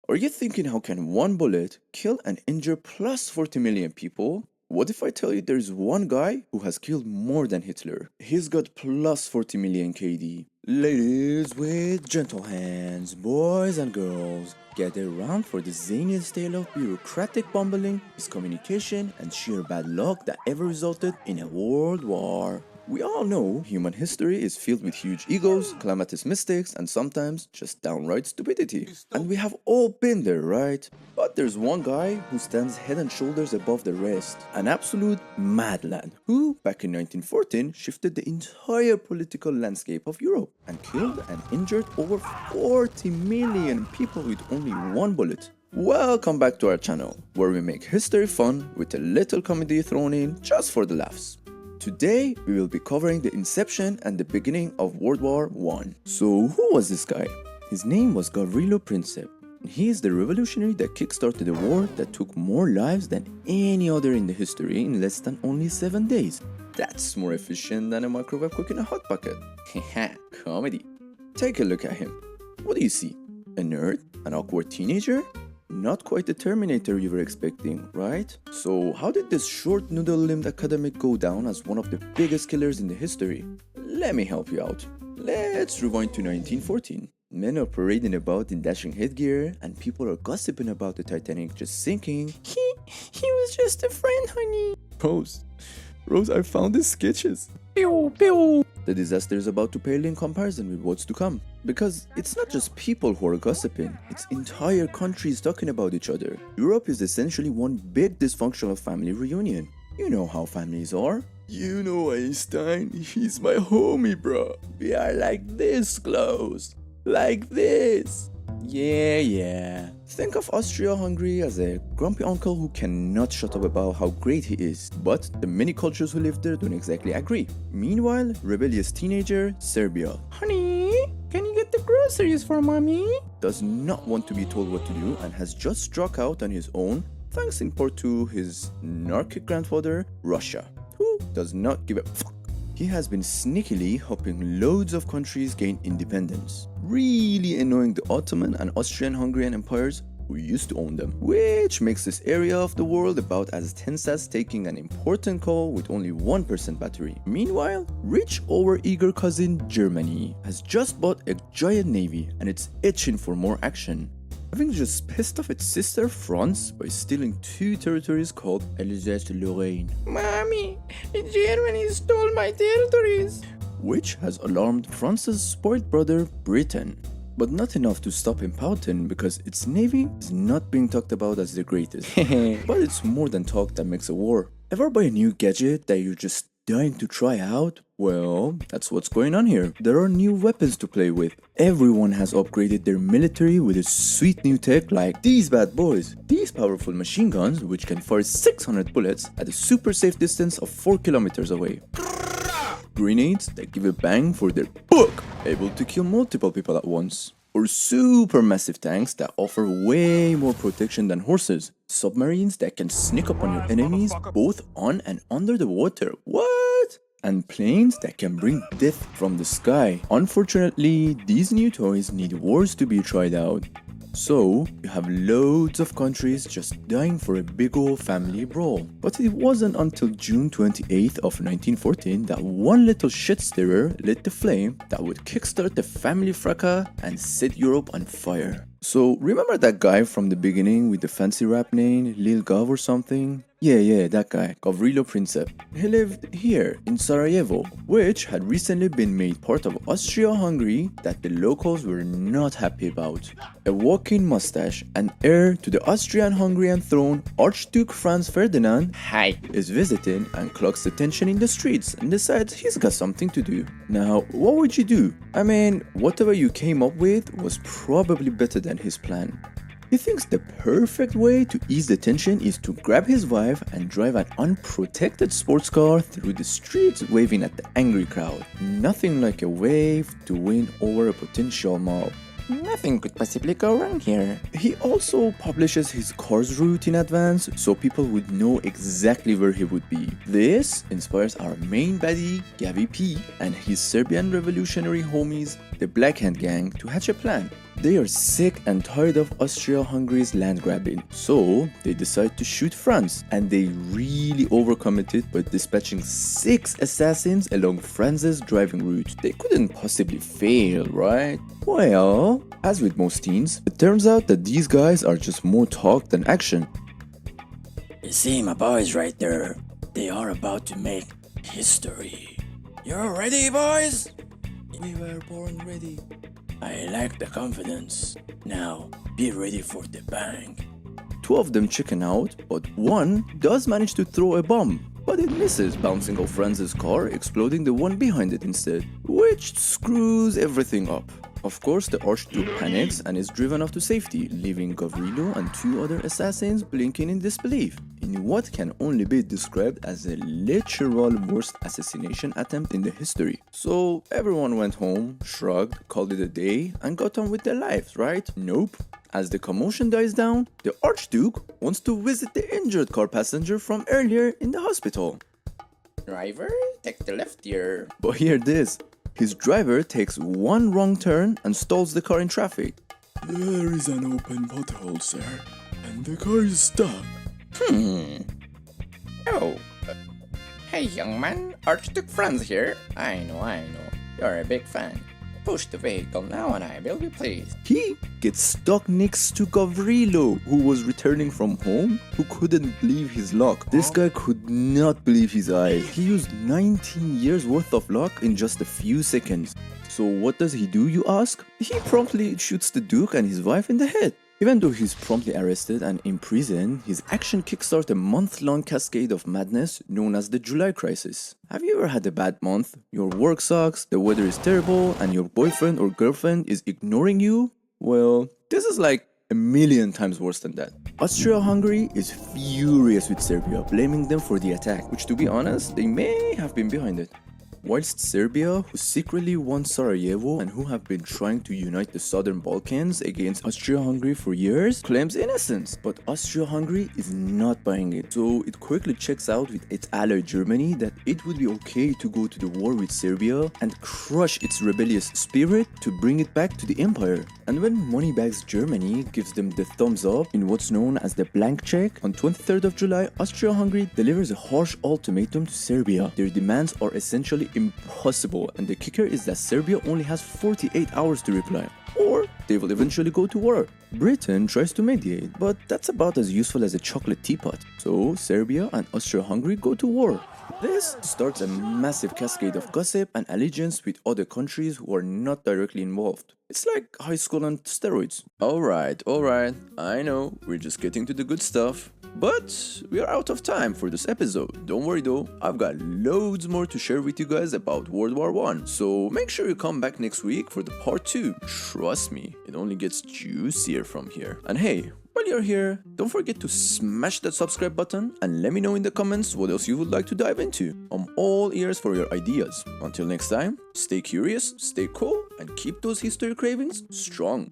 Are you thinking how can one bullet kill and injure plus 40 million people? What if I tell you there's one guy who has killed more than Hitler? He's got plus 40 million KD. Ladies with gentle hands, boys and girls, gather around for the zaniest tale of bureaucratic bumbling, miscommunication, and sheer bad luck that ever resulted in a world war. We all know human history is filled with huge egos, calamitous mistakes, and sometimes just downright stupidity. And we have all been there, right? But there's one guy who stands head and shoulders above the rest. An absolute madlad who, back in 1914, shifted the entire political landscape of Europe and killed and injured over 40 million people with only one bullet. Welcome back to our channel, where we make history fun with a little comedy thrown in just for the laughs. Today, we will be covering the inception and the beginning of World War I. So, who was this guy? His name was Gavrilo Princip, and he is the revolutionary that kickstarted a war that took more lives than any other in the history in less than only 7 days. That's more efficient than a microwave cooking a hot pocket. Haha, comedy. Take a look at him. What do you see? A nerd? An awkward teenager? Not quite the Terminator you were expecting, right? So how did this short noodle-limbed academic go down as one of the biggest killers in the history? Let me help you out. Let's rewind to 1914. Men are parading about in dashing headgear, and people are gossiping about the Titanic just sinking. He was just a friend, honey. Rose, I found his sketches. Pew, pew. The disaster is about to pale in comparison with what's to come. Because it's not just people who are gossiping, it's entire countries talking about each other. Europe is essentially one big dysfunctional family reunion. You know how families are. You know Einstein, he's my homie, bro. We are like this close. Like this. Yeah. Think of Austria-Hungary as a grumpy uncle who cannot shut up about how great he is, but the many cultures who live there don't exactly agree. Meanwhile, rebellious teenager Serbia, honey, can you get the groceries for mommy? Does not want to be told what to do and has just struck out on his own, thanks in part to his narcic grandfather, Russia, who does not give a fuck. He has been sneakily helping loads of countries gain independence, really annoying the Ottoman and Austrian-Hungarian empires who used to own them, which makes this area of the world about as tense as taking an important call with only 1% battery. Meanwhile, rich over-eager cousin Germany has just bought a giant navy and it's itching for more action, having just pissed off its sister France by stealing 2 territories called Alsace-Lorraine. Mommy, Germany stole my territories! Which has alarmed France's spoiled brother Britain. But not enough to stop him pouting because its navy is not being talked about as the greatest. But it's more than talk that makes a war. Ever buy a new gadget that you're just dying to try out? Well, that's what's going on here. There are new weapons to play with. Everyone has upgraded their military with a sweet new tech like these bad boys. These powerful machine guns which can fire 600 bullets at a super safe distance of 4 kilometers away. Grenades that give a bang for their buck, able to kill multiple people at once. Or supermassive tanks that offer way more protection than horses. Submarines that can sneak up on your enemies both on and under the water. What? And planes that can bring death from the sky. Unfortunately, these new toys need wars to be tried out. So, you have loads of countries just dying for a big old family brawl. But it wasn't until June 28th of 1914 that one little shit stirrer lit the flame that would kickstart the family fracas and set Europe on fire. So, remember that guy from the beginning with the fancy rap name, Lil Gov or something? Yeah, that guy, Gavrilo Princip. He lived here in Sarajevo, which had recently been made part of Austria-Hungary that the locals were not happy about. A walking mustache and heir to the Austrian-Hungarian throne, Archduke Franz Ferdinand, is visiting and clocks the tension in the streets and decides he's got something to do. Now, what would you do? I mean, whatever you came up with was probably better than his plan. He thinks the perfect way to ease the tension is to grab his wife and drive an unprotected sports car through the streets waving at the angry crowd. Nothing like a wave to win over a potential mob. Nothing could possibly go wrong here. He also publishes his car's route in advance so people would know exactly where he would be. This inspires our main baddie, Gavi P, and his Serbian revolutionary homies, the Black Hand Gang, to hatch a plan. They are sick and tired of Austria-Hungary's land grabbing, so they decide to shoot France, and they really overcommitted by dispatching 6 assassins along Franz's driving route. They couldn't possibly fail, right? Well, as with most teens, it turns out that these guys are just more talk than action. You see my boys right there? They are about to make history. You're ready, boys? We were born ready. I like the confidence. Now, be ready for the bang. 2 of them chicken out, but one does manage to throw a bomb. But it misses, bouncing off Franz's car, exploding the one behind it instead, which screws everything up. Of course, the Archduke panics and is driven off to safety, leaving Gavrilo and 2 other assassins blinking in disbelief, in what can only be described as a literal worst assassination attempt in the history. So everyone went home, shrugged, called it a day, and got on with their lives, right? Nope. As the commotion dies down, the Archduke wants to visit the injured car passenger from earlier in the hospital. Driver, take the left here. But hear this. His driver takes one wrong turn and stalls the car in traffic. There is an open pothole, sir, and the car is stuck. Oh. Hey, young man. Archduke Franz here. I know. You're a big fan. Push the vehicle now and I will be pleased. He gets stuck next to Gavrilo, who was returning from home, who couldn't believe his luck. This guy could not believe his eyes. He used 19 years worth of luck in just a few seconds. So what does he do, you ask? He promptly shoots the Duke and his wife in the head. Even though he's promptly arrested and imprisoned, his action kickstarts a month-long cascade of madness known as the July Crisis. Have you ever had a bad month? Your work sucks, the weather is terrible, and your boyfriend or girlfriend is ignoring you? Well, this is like a million times worse than that. Austria-Hungary is furious with Serbia, blaming them for the attack, which to be honest, they may have been behind it. Whilst Serbia, who secretly won Sarajevo and who have been trying to unite the southern Balkans against Austria-Hungary for years, claims innocence. But Austria-Hungary is not buying it, so it quickly checks out with its ally Germany that it would be okay to go to the war with Serbia and crush its rebellious spirit to bring it back to the empire. And when Moneybags Germany gives them the thumbs up in what's known as the blank check, on 23rd of July, Austria-Hungary delivers a harsh ultimatum to Serbia. Their demands are essentially impossible, and the kicker is that Serbia only has 48 hours to reply, or they will eventually go to war. Britain tries to mediate, but that's about as useful as a chocolate teapot. So Serbia and Austria-Hungary go to war. This starts a massive cascade of gossip and allegiance with other countries who are not directly involved. It's like high school on steroids. Alright, I know, we're just getting to the good stuff. But we are out of time for this episode. Don't worry though, I've got loads more to share with you guys about World War I. So make sure you come back next week for the part 2. Trust me, it only gets juicier from here. And hey, while you're here, don't forget to smash that subscribe button and let me know in the comments what else you would like to dive into. I'm all ears for your ideas. Until next time, stay curious, stay cool, and keep those history cravings strong.